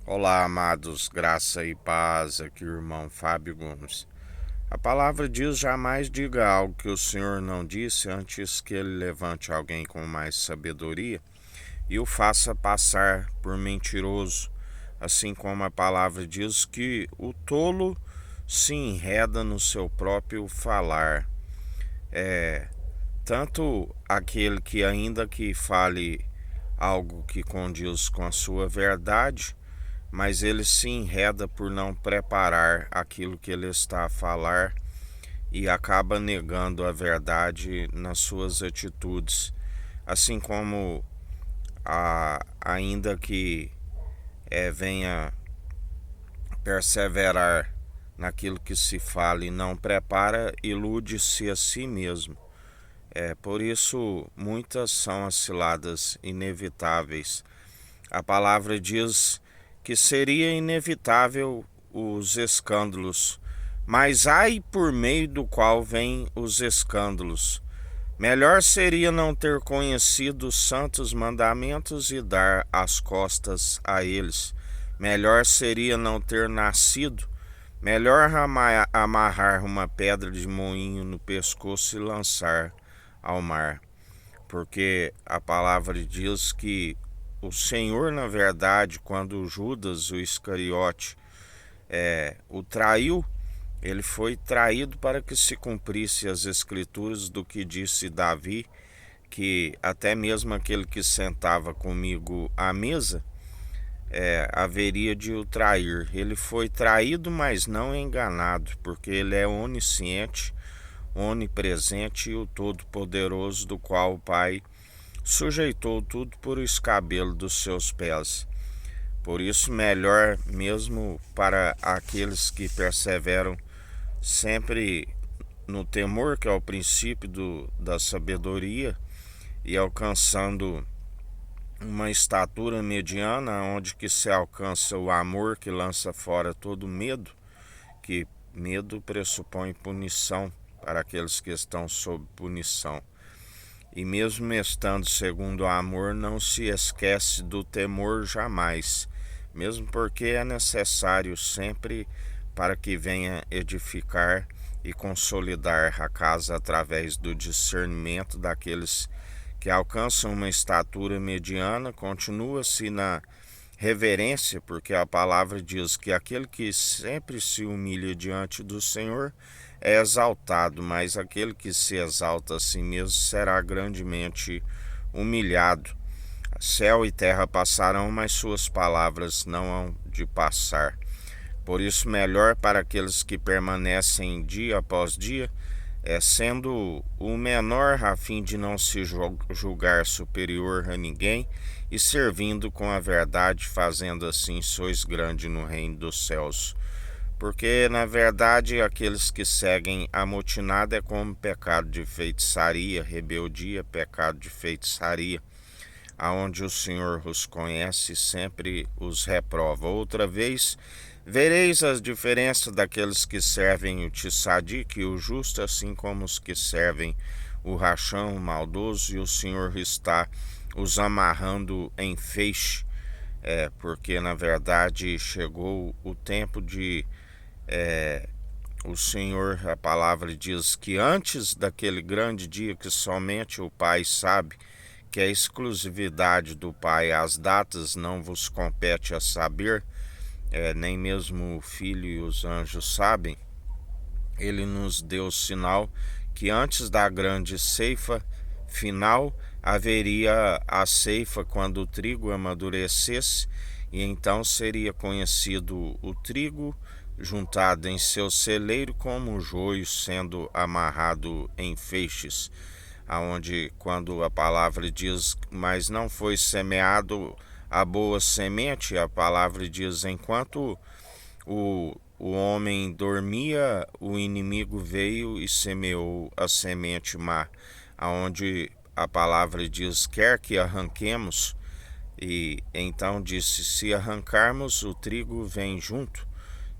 Olá, amados, graça e paz, aqui o irmão Fábio Gomes. A palavra diz: jamais diga algo que o Senhor não disse, antes que ele levante alguém com mais sabedoria e o faça passar por mentiroso. Assim como a palavra diz que o tolo se enreda no seu próprio falar. Tanto aquele que, ainda que fale algo que condiz com a sua verdade, mas ele se enreda por não preparar aquilo que ele está a falar e acaba negando a verdade nas suas atitudes. Assim como ainda que venha perseverar naquilo que se fala e não prepara, ilude-se a si mesmo. Por isso, muitas são as ciladas inevitáveis. A palavra diz que seria inevitável os escândalos, mas ai por meio do qual vêm os escândalos. Melhor seria não ter conhecido os santos mandamentos e dar as costas a eles. Melhor seria não ter nascido. Melhor amarrar uma pedra de moinho no pescoço e lançar ao mar. Porque a palavra diz que o Senhor, na verdade, quando Judas, o Iscariote, o traiu, ele foi traído para que se cumprisse as escrituras do que disse Davi, que até mesmo aquele que sentava comigo à mesa haveria de o trair. Ele foi traído, mas não enganado, porque ele é onisciente, onipresente e o Todo-Poderoso, do qual o Pai sujeitou tudo por escabelo dos seus pés. Por isso, melhor mesmo para aqueles que perseveram sempre no temor, que é o princípio da sabedoria, e alcançando uma estatura mediana, onde que se alcança o amor que lança fora todo medo, que medo pressupõe punição para aqueles que estão sob punição. E mesmo estando segundo o amor, não se esquece do temor jamais, mesmo porque é necessário sempre para que venha edificar e consolidar a casa através do discernimento daqueles que alcançam uma estatura mediana. Continua-se na reverência, porque a palavra diz que aquele que sempre se humilha diante do Senhor é exaltado, mas aquele que se exalta a si mesmo será grandemente humilhado. Céu e terra passarão, mas suas palavras não hão de passar. Por isso, melhor para aqueles que permanecem dia após dia, sendo o menor, a fim de não se julgar superior a ninguém, e servindo com a verdade, fazendo assim sois grande no reino dos céus. Porque, na verdade, aqueles que seguem a motinada é como pecado de feitiçaria, rebeldia, pecado de feitiçaria, aonde o Senhor os conhece e sempre os reprova. Outra vez, vereis as diferenças daqueles que servem o tissadique e o justo, assim como os que servem o rachão, o maldoso, e o Senhor está os amarrando em feixe, porque na verdade chegou o tempo de o Senhor, a palavra diz que antes daquele grande dia que somente o Pai sabe, que é exclusividade do Pai, as datas não vos compete a saber, nem mesmo o Filho e os anjos sabem. Ele nos deu o sinal que antes da grande ceifa final haveria a ceifa quando o trigo amadurecesse, e então seria conhecido o trigo juntado em seu celeiro como o joio sendo amarrado em feixes, aonde quando a palavra diz, mas não foi semeado a boa semente, a palavra diz, enquanto o homem dormia, o inimigo veio e semeou a semente má, aonde a palavra diz, quer que arranquemos, e então disse, se arrancarmos, o trigo vem junto.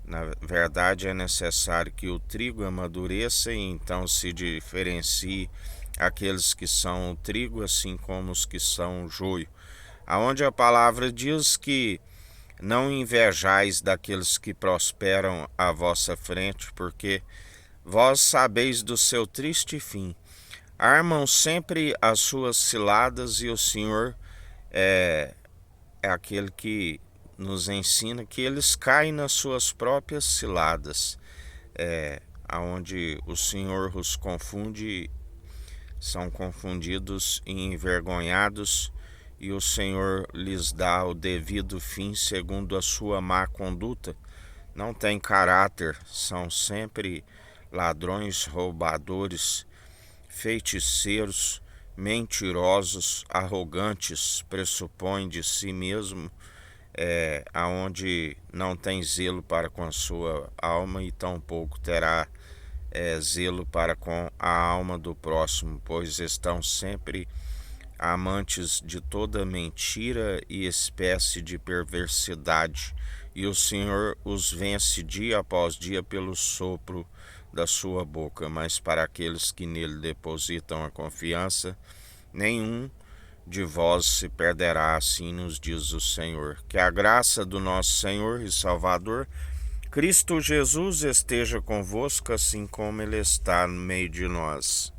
Na verdade, é necessário que o trigo amadureça e então se diferencie aqueles que são o trigo, assim como os que são o joio. Aonde a palavra diz que Não invejais daqueles que prosperam à vossa frente, porque vós sabeis do seu triste fim. Armam sempre as suas ciladas e o Senhor é aquele que nos ensina que eles caem nas suas próprias ciladas, aonde o Senhor os confunde, são confundidos e envergonhados, e o Senhor lhes dá o devido fim segundo a sua má conduta. Não tem caráter, são sempre ladrões, roubadores, feiticeiros, mentirosos, arrogantes, pressupõem de si mesmo, aonde não tem zelo para com a sua alma e tampouco terá zelo para com a alma do próximo, pois estão sempre amantes de toda mentira e espécie de perversidade, e o Senhor os vence dia após dia pelo sopro da sua boca. Mas para aqueles que nele depositam a confiança, nenhum de vós se perderá, assim nos diz o Senhor. Que a graça do nosso Senhor e Salvador Cristo Jesus esteja convosco, assim como Ele está no meio de nós.